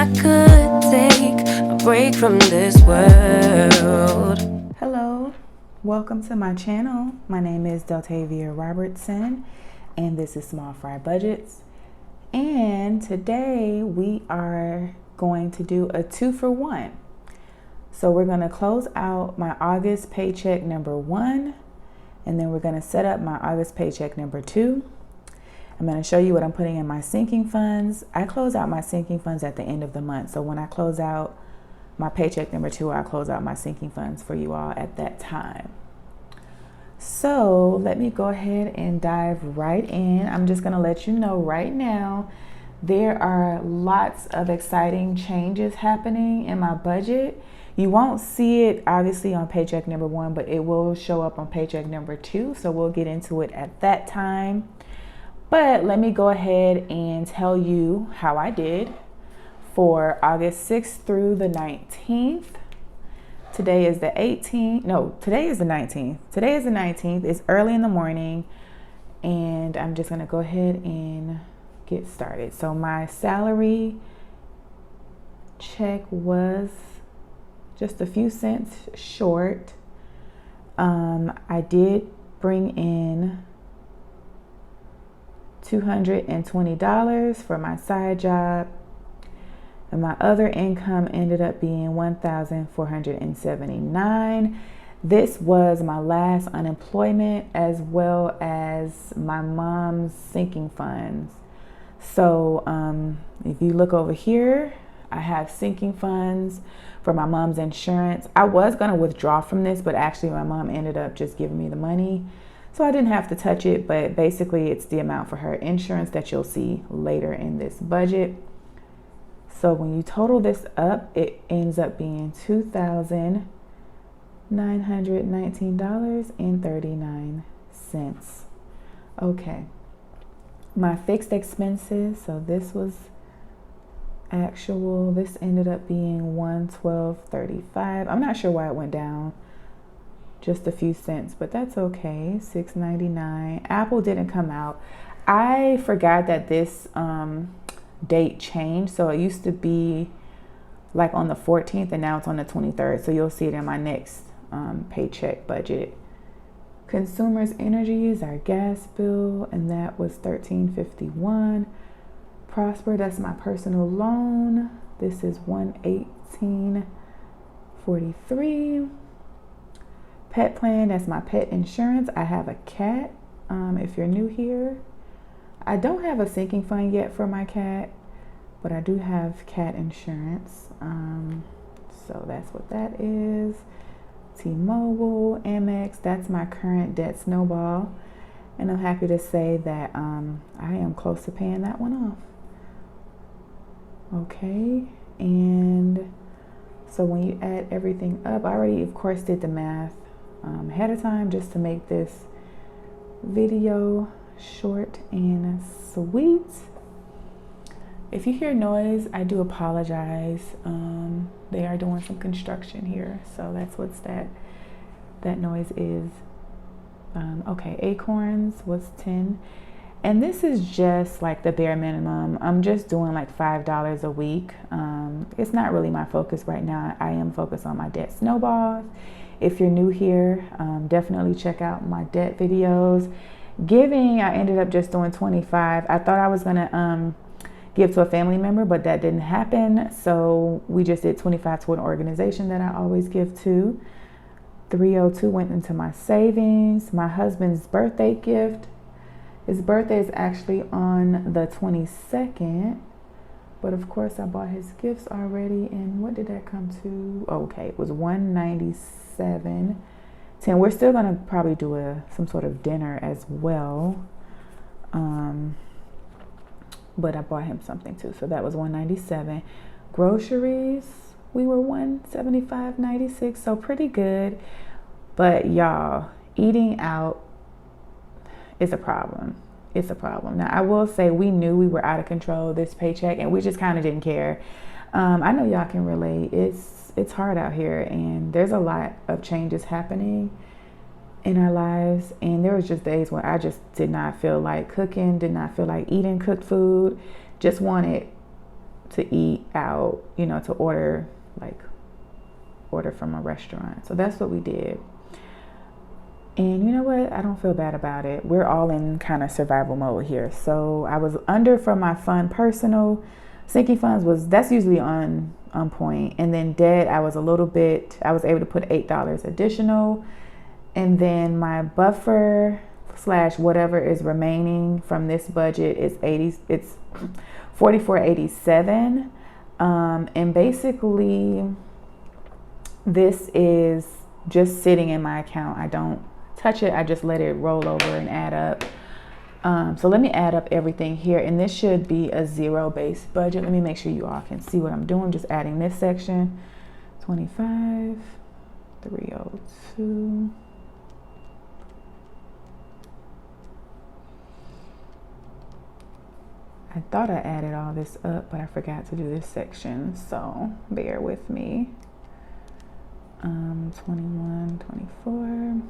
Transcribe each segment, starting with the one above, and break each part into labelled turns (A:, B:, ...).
A: I could take a break from this world.
B: Hello, welcome to my channel. My name is Deltavier Robertson, and this is Small Frye Budgets. And today we are going to do a 2-for-1. So we're going to close out my August paycheck number 1, and then we're going to set up my August paycheck number 2. I'm going to show you what I'm putting in my sinking funds. I close out my sinking funds at the end of the month. So when I close out my paycheck number 2, I close out my sinking funds for you all at that time. So let me go ahead and dive right in. I'm just going to let you know right now, there are lots of exciting changes happening in my budget. You won't see it obviously on paycheck number 1, but it will show up on paycheck number 2. So we'll get into it at that time. But let me go ahead and tell you how I did for August 6th through the 19th. Today is the 18th. No, today is the 19th. Today is the 19th. It's early in the morning, and I'm just going to go ahead and get started. So my salary check was just a few cents short. I did bring in $220 for my side job, and my other income ended up being $1,479. This was my last unemployment as well as my mom's sinking funds. So if you look over here, I have sinking funds for my mom's insurance. I was going to withdraw from this, but actually my mom ended up just giving me the money, so I didn't have to touch it. But basically it's the amount for her insurance that you'll see later in this budget. So when you total this up, it ends up being $2,919.39. Okay. My fixed expenses, so this was actual, this ended up being $112.35. I'm not sure why it went down just a few cents, but that's okay. $6.99. Apple didn't come out. I forgot that this date changed. So it used to be like on the 14th, and now it's on the 23rd. So you'll see it in my next paycheck budget. Consumers Energy is our gas bill, and that was $13.51. Prosper, that's my personal loan. This is $118.43. Pet plan, that's my pet insurance. I have a cat. If you're new here, I don't have a sinking fund yet for my cat, but I do have cat insurance. So that's what that is. T-Mobile, Amex, that's my current debt snowball. And I'm happy to say that I am close to paying that one off. Okay, and so when you add everything up, I already, of course, did the math ahead of time just to make this video short and sweet. If you hear noise, I do apologize. They are doing some construction here, so that's what that noise is. Okay, Acorns was 10, and this is just like the bare minimum. I'm just doing like $5 a week. It's not really my focus right now. I am focused on my debt snowballs. If you're new here, definitely check out my debt videos. Giving, I ended up just doing 25. I thought I was gonna give to a family member, but that didn't happen. So we just did 25 to an organization that I always give to. 302 went into my savings. My husband's birthday gift. His birthday is actually on the 22nd, but of course I bought his gifts already. And what did that come to? Oh, okay, it was $197.10. We're still gonna probably do some sort of dinner as well, but I bought him something too, so that was $197. Groceries, we were $175.96, so pretty good. But y'all, eating out is a problem. It's a problem. Now I will say, we knew we were out of control this paycheck, and we just kind of didn't care. I know y'all can relate. It's hard out here, and there's a lot of changes happening in our lives. And there was just days when I just did not feel like cooking, did not feel like eating cooked food, just wanted to eat out, to order from a restaurant. So that's what we did. And you know what? I don't feel bad about it. We're all in kind of survival mode here. So I was under for my fun personal. Sinking funds that's usually on point. And then debt, I was able to put $8 additional. And then my buffer / whatever is remaining from this budget is it's $44.87. And basically this is just sitting in my account. I don't touch it. I just let it roll over and add up. So let me add up everything here, and this should be a zero-based budget. Let me make sure you all can see what I'm doing. Just adding this section. 25, 302. I thought I added all this up, but I forgot to do this section, so bear with me. 21, 24,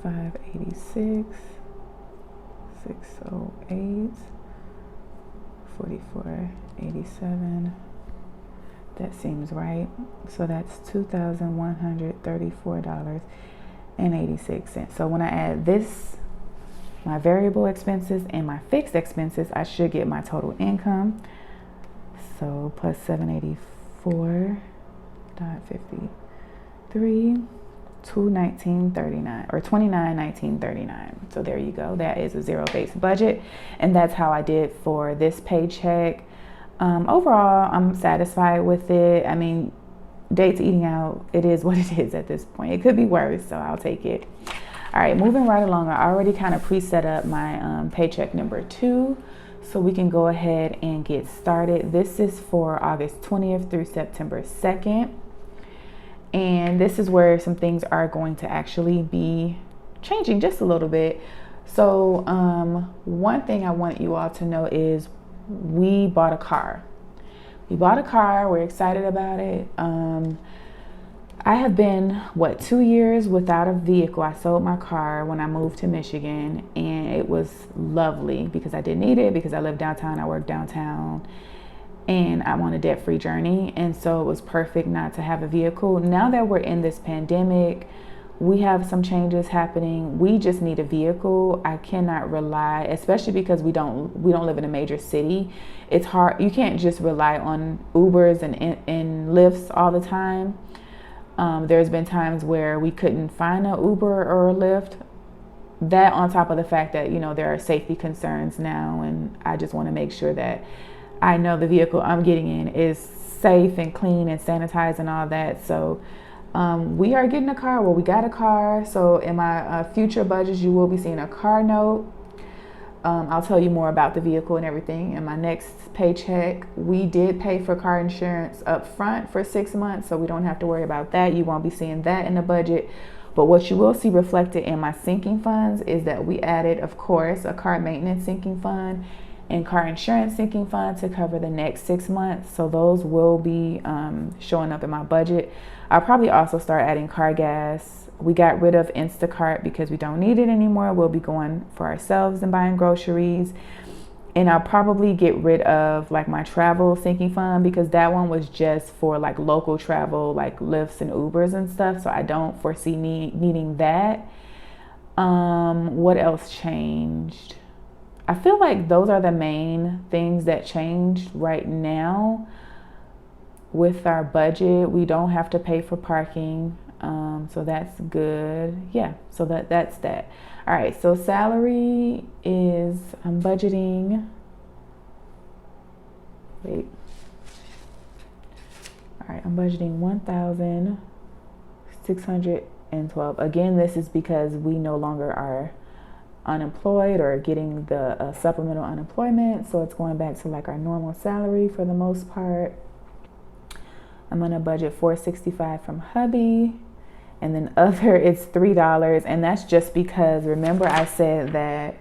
B: 586, 608, 44.87. That seems right. So that's $2,134.86. So when I add this, my variable expenses and my fixed expenses, I should get my total income. So plus 784.53, 219.39 or 2919.39. So there you go. That is a zero-based budget, and that's how I did for this paycheck. Overall, I'm satisfied with it. I mean, dates eating out, it is what it is at this point. It could be worse, so I'll take it. All right, moving right along. I already kind of preset up my paycheck number 2, so we can go ahead and get started. This is for August 20th through September 2nd. And this is where some things are going to actually be changing just a little bit. So one thing I want you all to know is we bought a car. We're excited about it. I have been 2 years without a vehicle. I sold my car when I moved to Michigan, and it was lovely because I didn't need it, because I live downtown, I work downtown, and I'm on a debt-free journey. And so it was perfect not to have a vehicle. Now that we're in this pandemic, we have some changes happening. We just need a vehicle. I cannot rely, especially because we don't live in a major city. It's hard. You can't just rely on Ubers and Lyfts all the time. There's been times where we couldn't find an Uber or a Lyft. That on top of the fact that, there are safety concerns now, and I just want to make sure that I know the vehicle I'm getting in is safe and clean and sanitized and all that. So we are getting a car. Well, we got a car. So in my future budgets, you will be seeing a car note. I'll tell you more about the vehicle and everything in my next paycheck. We did pay for car insurance up front for 6 months, so we don't have to worry about that. You won't be seeing that in the budget. But what you will see reflected in my sinking funds is that we added, of course, a car maintenance sinking fund and car insurance sinking fund to cover the next 6 months. So those will be showing up in my budget. I'll probably also start adding car gas. We got rid of Instacart because we don't need it anymore. We'll be going for ourselves and buying groceries. And I'll probably get rid of my travel sinking fund, because that one was just for local travel, like Lyfts and Ubers and stuff. So I don't foresee needing that. What else changed? I feel like those are the main things that changed right now with our budget. We don't have to pay for parking, so that's good. Yeah, so that's that. All right, so salary is, I'm budgeting, wait. All right, I'm budgeting $1,612. Again, this is because we no longer are unemployed or getting the supplemental unemployment, so it's going back to our normal salary for the most part. I'm gonna budget $465 from hubby, and then other it's $3, and that's just because, remember I said that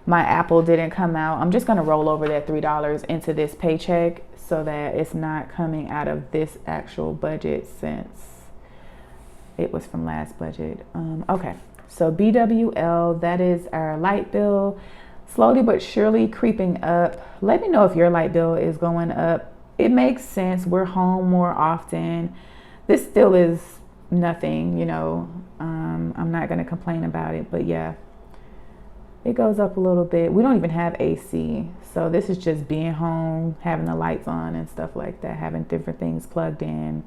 B: my Apple didn't come out. I'm just gonna roll over that $3 into this paycheck so that it's not coming out of this actual budget, since it was from last budget. Okay. So BWL, that is our light bill. slowly but surely creeping up. Let me know if your light bill is going up. It makes sense. We're home more often. This still is nothing, you know. I'm not going to complain about it, but yeah, it goes up a little bit. We don't even have AC. So this is just being home, having the lights on and stuff like that, having different things plugged in.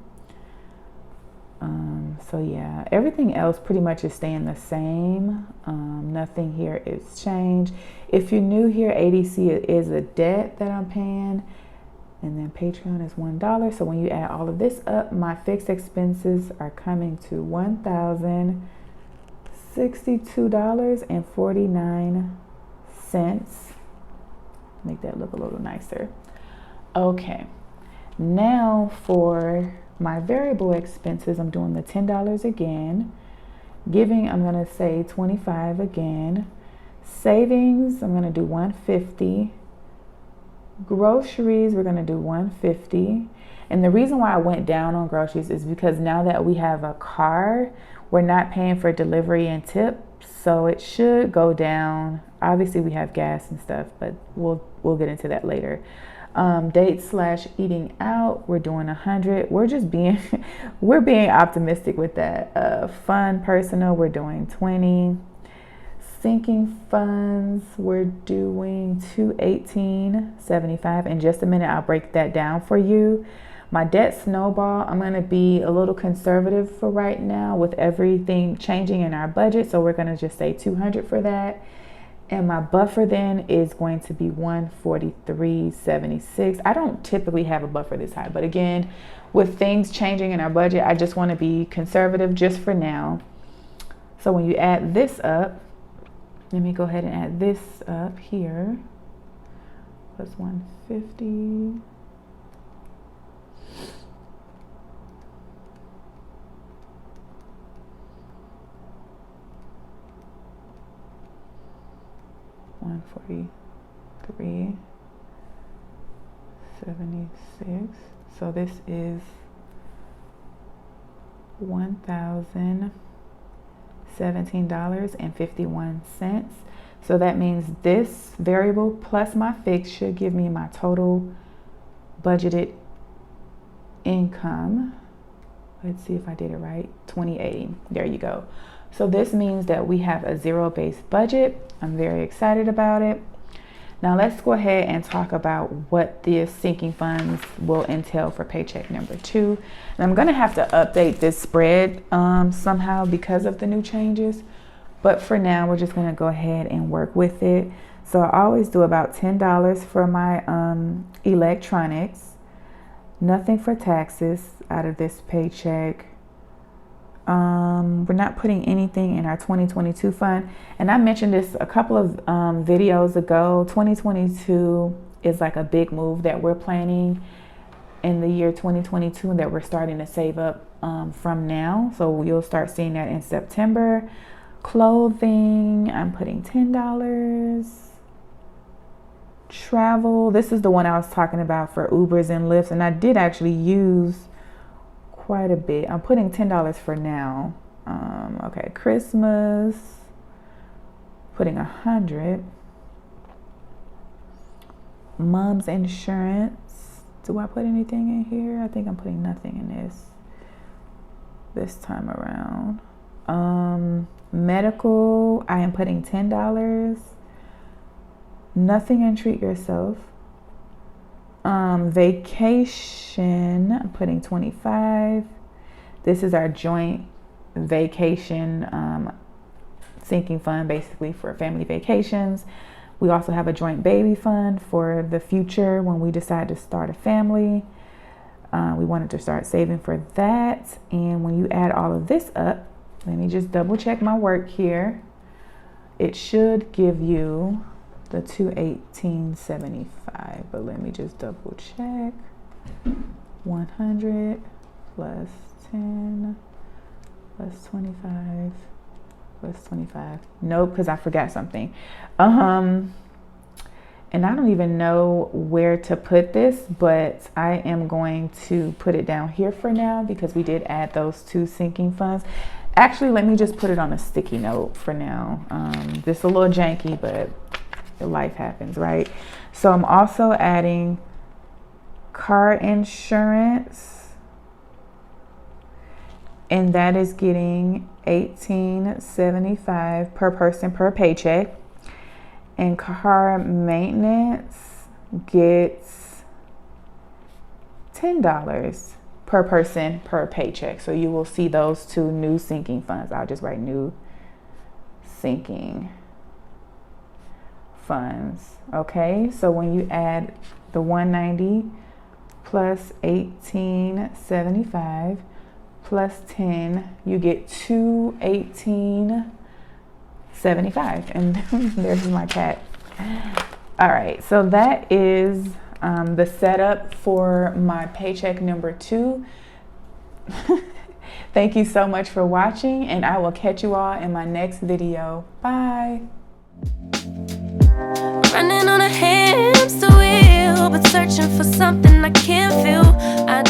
B: So yeah, everything else pretty much is staying the same. Nothing here is changed. If you're new here, ADC is a debt that I'm paying. And then Patreon is $1. So when you add all of this up, my fixed expenses are coming to $1,062.49. Make that look a little nicer. Okay, now for my variable expenses, I'm doing the $10 again. Giving, I'm gonna say $25 again. Savings, I'm gonna do $150. Groceries, we're gonna do $150. And the reason why I went down on groceries is because now that we have a car, we're not paying for delivery and tip, so it should go down. Obviously we have gas and stuff, but we'll get into that later. Date/eating out, we're doing 100. We're just being we're being optimistic with that. Fun personal, we're doing 20. Sinking funds, we're doing $218.75. In just a minute, I'll break that down for you. My debt snowball, I'm going to be a little conservative for right now with everything changing in our budget. So we're going to just say 200 for that. And my buffer then is going to be 143.76. I don't typically have a buffer this high, but again, with things changing in our budget, I just want to be conservative just for now. So when you add this up, let me go ahead and add this up here. Plus 150. $143.76. So this is $1,017.51. So that means this variable plus my fixed should give me my total budgeted income. Let's see if I did it right. $2,080. There you go. So this means that we have a zero-based budget. I'm very excited about it. Now let's go ahead and talk about what the sinking funds will entail for paycheck number 2. And I'm gonna have to update this spread somehow because of the new changes. But for now, we're just gonna go ahead and work with it. So I always do about $10 for my electronics. Nothing for taxes out of this paycheck. We're not putting anything in our 2022 fund. And I mentioned this a couple of videos ago. 2022 is like a big move that we're planning in the year 2022 and that we're starting to save up from now. So you'll start seeing that in September. Clothing, I'm putting $10. Travel, this is the one I was talking about for Ubers and Lyfts, and I did actually use quite a bit. I'm putting $10 for now. Okay, Christmas, putting 100. Mom's insurance, do I put anything in here? I think I'm putting nothing in this time around. Medical, I am putting $10. Nothing in treat yourself. Vacation, I'm putting 25. This is our joint vacation sinking fund, basically for family vacations. We also have a joint baby fund for the future when we decide to start a family. We wanted to start saving for that. And when you add all of this up, let me just double check my work here. It should give you the $218.75, but let me just double check. 100 plus 10 plus 25 plus 25. Nope, because I forgot something. And I don't even know where to put this, but I am going to put it down here for now because we did add those 2 sinking funds. Actually, let me just put it on a sticky note for now. This is a little janky, but life happens, right? So I'm also adding car insurance, and that is getting $18.75 per person per paycheck. And car maintenance gets $10 per person per paycheck. So you will see those two new sinking funds. I'll just write new sinking funds. Okay, so when you add the 190 plus 1875 plus 10, you get 218.75. And there's my cat. All right, so that is the setup for my paycheck number 2. Thank you so much for watching, and I will catch you all in my next video. Bye.
A: Running on a hamster wheel, but searching for something I can't feel. I